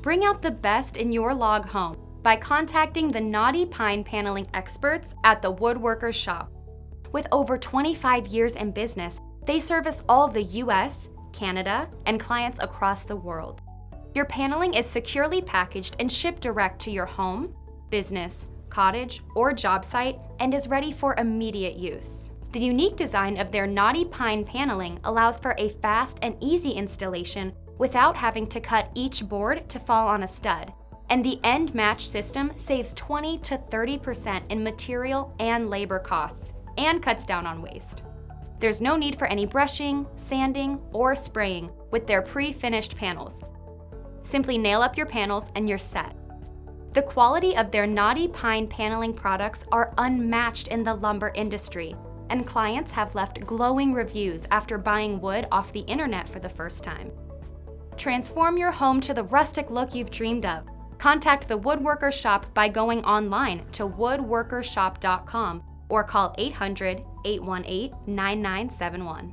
Bring out the best in your log home by contacting the Knotty Pine Paneling experts at the Woodworkers Shop. With over 25 years in business, they service all the US, Canada, and clients across the world. Your paneling is securely packaged and shipped direct to your home, business, cottage, or job site and is ready for immediate use. The unique design of their Knotty Pine paneling allows for a fast and easy installation without having to cut each board to fall on a stud, and the end match system saves 20 to 30% in material and labor costs and cuts down on waste. There's no need for any brushing, sanding, or spraying with their pre-finished panels. Simply nail up your panels and you're set. The quality of their Knotty Pine paneling products are unmatched in the lumber industry, and clients have left glowing reviews after buying wood off the internet for the first time. Transform your home to the rustic look you've dreamed of. Contact the Woodworkers Shop by going online to woodworkershop.com or call 800-818-9971.